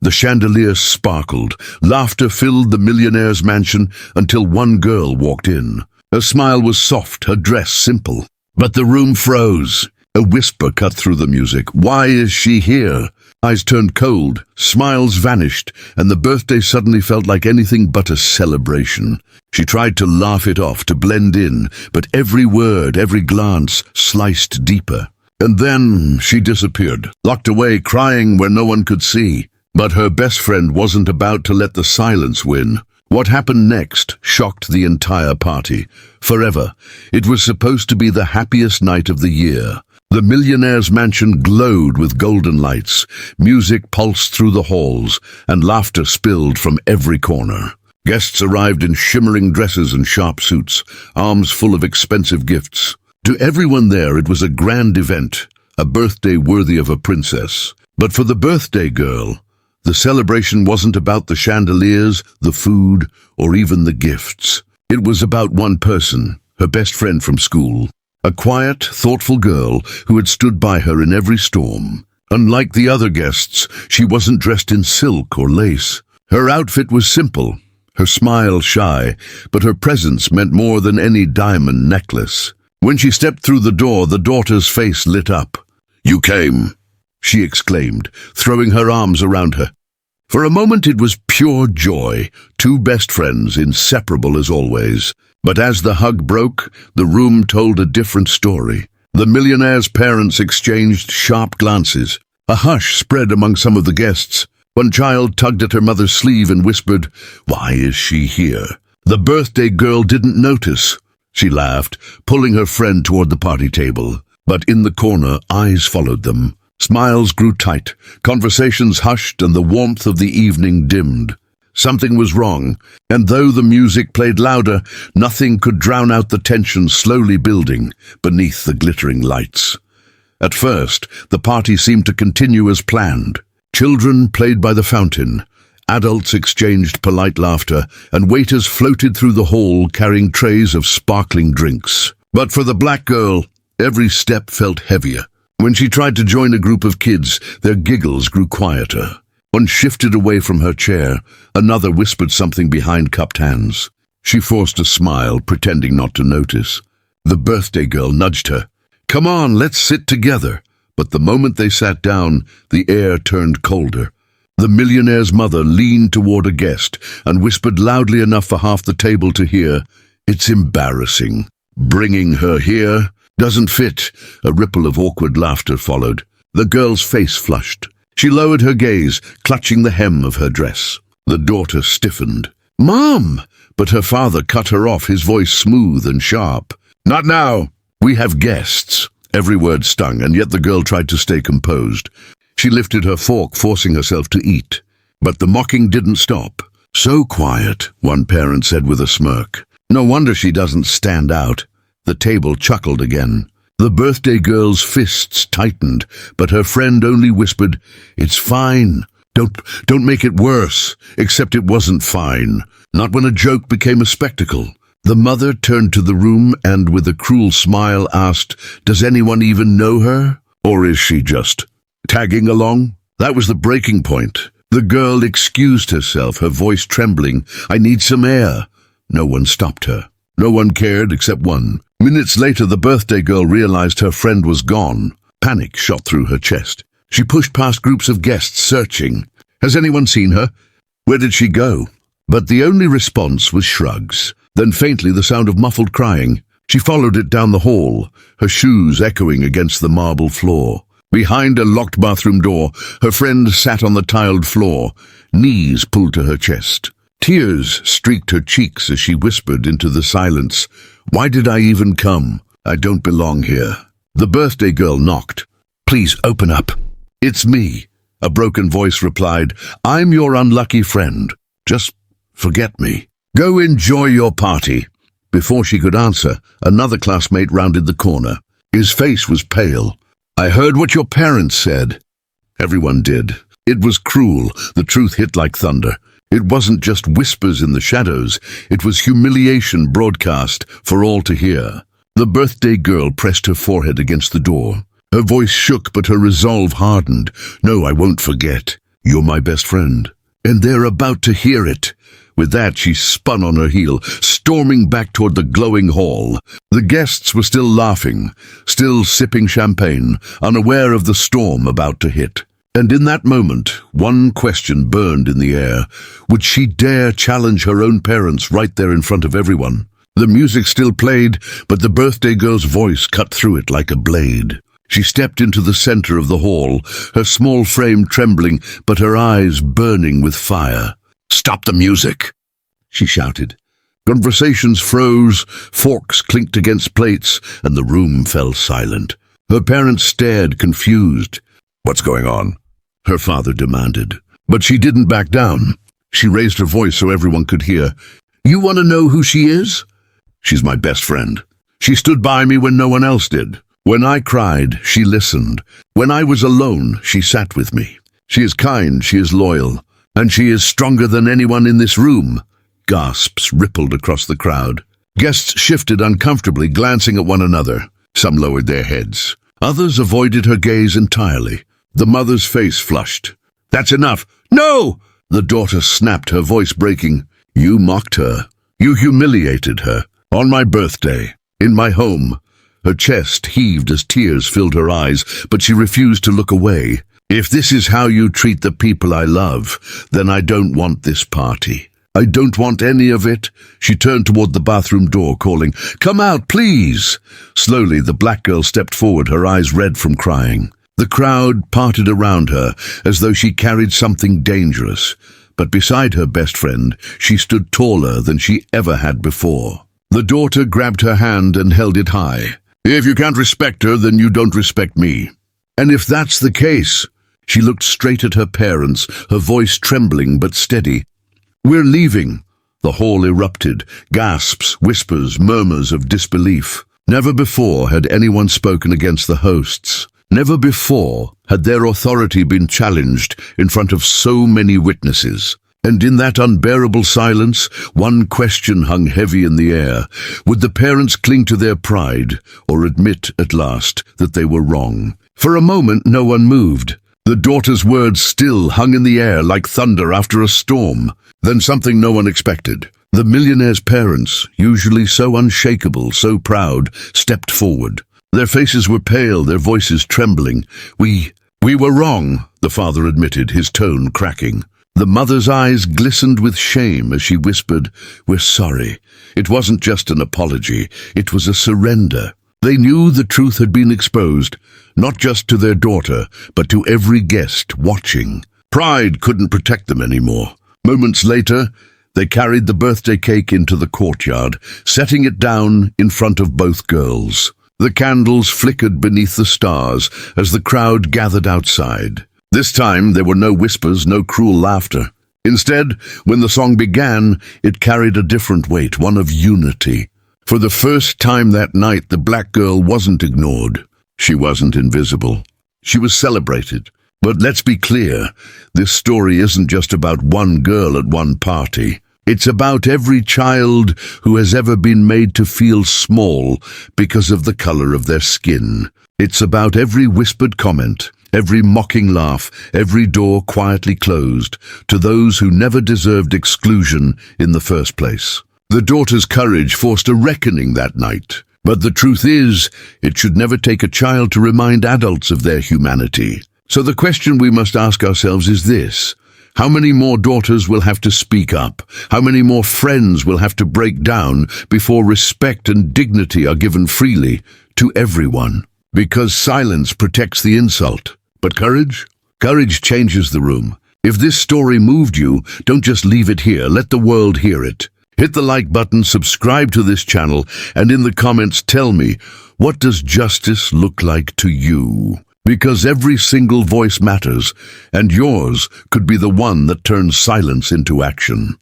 The chandelier sparkled. Laughter filled the millionaire's mansion until one girl walked in. Her smile was soft, her dress simple. But the room froze. A whisper cut through the music. Why is she here? Eyes turned cold, smiles vanished, and the birthday suddenly felt like anything but a celebration. She tried to laugh it off, to blend in, but every word, every glance sliced deeper. And then she disappeared, locked away, crying where no one could see. But her best friend wasn't about to let the silence win. What happened next shocked the entire party. Forever, it was supposed to be the happiest night of the year. The millionaire's mansion glowed with golden lights. Music pulsed through the halls, and laughter spilled from every corner. Guests arrived in shimmering dresses and sharp suits, arms full of expensive gifts. To everyone there, it was a grand event, a birthday worthy of a princess. But for the birthday girl, the celebration wasn't about the chandeliers, the food, or even the gifts. It was about one person, her best friend from school. A quiet, thoughtful girl who had stood by her in every storm. Unlike the other guests, she wasn't dressed in silk or lace. Her outfit was simple, her smile shy, but her presence meant more than any diamond necklace. When she stepped through the door, the daughter's face lit up. "You came," she exclaimed, throwing her arms around her. For a moment it was pure joy, two best friends, inseparable as always. But as the hug broke, the room told a different story. The millionaire's parents exchanged sharp glances. A hush spread among some of the guests. One child tugged at her mother's sleeve and whispered, "Why is she here?" The birthday girl didn't notice. She laughed, pulling her friend toward the party table. But in the corner, eyes followed them. Smiles grew tight, conversations hushed, and the warmth of the evening dimmed. Something was wrong, and though the music played louder, nothing could drown out the tension slowly building beneath the glittering lights. At first, the party seemed to continue as planned. Children played by the fountain, adults exchanged polite laughter, and waiters floated through the hall carrying trays of sparkling drinks. But for the black girl, every step felt heavier. When she tried to join a group of kids, their giggles grew quieter. One shifted away from her chair, another whispered something behind cupped hands. She forced a smile, pretending not to notice. The birthday girl nudged her. "Come on, let's sit together." But the moment they sat down, the air turned colder. The millionaire's mother leaned toward a guest and whispered loudly enough for half the table to hear, "It's embarrassing. Bringing her here doesn't fit." A ripple of awkward laughter followed. The girl's face flushed. She lowered her gaze, clutching the hem of her dress. The daughter stiffened. "Mom!" But her father cut her off, his voice smooth and sharp. "Not now. We have guests." Every word stung, and yet the girl tried to stay composed. She lifted her fork, forcing herself to eat. But the mocking didn't stop. "So quiet," one parent said with a smirk. "No wonder she doesn't stand out." The table chuckled again. The birthday girl's fists tightened, but her friend only whispered, "It's fine. Don't make it worse." Except it wasn't fine. Not when a joke became a spectacle. The mother turned to the room and, with a cruel smile, asked, "Does anyone even know her? Or is she just tagging along?" That was the breaking point. The girl excused herself, her voice trembling. "I need some air." No one stopped her. No one cared except one. Minutes later, the birthday girl realized her friend was gone. Panic shot through her chest. She pushed past groups of guests, searching. "Has anyone seen her? Where did she go?" But the only response was shrugs. Then faintly the sound of muffled crying. She followed it down the hall, her shoes echoing against the marble floor. Behind a locked bathroom door, her friend sat on the tiled floor, knees pulled to her chest. Tears streaked her cheeks as she whispered into the silence, "Why did I even come? I don't belong here." The birthday girl knocked. "Please open up." "It's me," a broken voice replied. "I'm your unlucky friend. Just forget me. Go enjoy your party." Before she could answer, another classmate rounded the corner. His face was pale. "I heard what your parents said." Everyone did. It was cruel. The truth hit like thunder. It wasn't just whispers in the shadows. It was humiliation broadcast for all to hear. The birthday girl pressed her forehead against the door. Her voice shook, but her resolve hardened. "No, I won't forget." "You're my best friend." And they're about to hear it. With that, she spun on her heel, storming back toward the glowing hall. The guests were still laughing, still sipping champagne, unaware of the storm about to hit. And in that moment, one question burned in the air. Would she dare challenge her own parents right there in front of everyone? The music still played, but the birthday girl's voice cut through it like a blade. She stepped into the center of the hall, her small frame trembling, but her eyes burning with fire. "Stop the music!" she shouted. Conversations froze, forks clinked against plates, and the room fell silent. Her parents stared, confused. "What's going on?" her father demanded. But she didn't back down. She raised her voice so everyone could hear. "You want to know who she is? She's my best friend. She stood by me when no one else did. When I cried, she listened. When I was alone, she sat with me. She is kind, she is loyal, and she is stronger than anyone in this room." Gasps rippled across the crowd. Guests shifted uncomfortably, glancing at one another. Some lowered their heads. Others avoided her gaze entirely. The mother's face flushed. "That's enough." "No!" the daughter snapped, her voice breaking. "You mocked her. You humiliated her. On my birthday. In my home." Her chest heaved as tears filled her eyes, but she refused to look away. "If this is how you treat the people I love, then I don't want this party. I don't want any of it." She turned toward the bathroom door, calling, "Come out, please." Slowly, the black girl stepped forward, her eyes red from crying. The crowd parted around her, as though she carried something dangerous. But beside her best friend, she stood taller than she ever had before. The daughter grabbed her hand and held it high. "If you can't respect her, then you don't respect me. And if that's the case..." She looked straight at her parents, her voice trembling but steady. "We're leaving." The hall erupted, gasps, whispers, murmurs of disbelief. Never before had anyone spoken against the hosts. Never before had their authority been challenged in front of so many witnesses. And in that unbearable silence, one question hung heavy in the air. Would the parents cling to their pride, or admit at last that they were wrong? For a moment, no one moved. The daughter's words still hung in the air like thunder after a storm. Then something no one expected. The millionaire's parents, usually so unshakable, so proud, stepped forward. Their faces were pale, their voices trembling. We were wrong," the father admitted, his tone cracking. The mother's eyes glistened with shame as she whispered, "We're sorry." It wasn't just an apology, it was a surrender. They knew the truth had been exposed, not just to their daughter, but to every guest watching. Pride couldn't protect them anymore. Moments later, they carried the birthday cake into the courtyard, setting it down in front of both girls. The candles flickered beneath the stars as the crowd gathered outside. This time there were no whispers, no cruel laughter. Instead, when the song began, it carried a different weight, one of unity. For the first time that night, the black girl wasn't ignored. She wasn't invisible. She was celebrated. But let's be clear, this story isn't just about one girl at one party. It's about every child who has ever been made to feel small because of the color of their skin. It's about every whispered comment, every mocking laugh, every door quietly closed, to those who never deserved exclusion in the first place. The daughter's courage forced a reckoning that night. But the truth is, it should never take a child to remind adults of their humanity. So the question we must ask ourselves is this: how many more daughters will have to speak up? How many more friends will have to break down before respect and dignity are given freely to everyone? Because silence protects the insult. But courage? Courage changes the room. If this story moved you, don't just leave it here. Let the world hear it. Hit the like button, subscribe to this channel, and in the comments tell me, what does justice look like to you? Because every single voice matters, and yours could be the one that turns silence into action.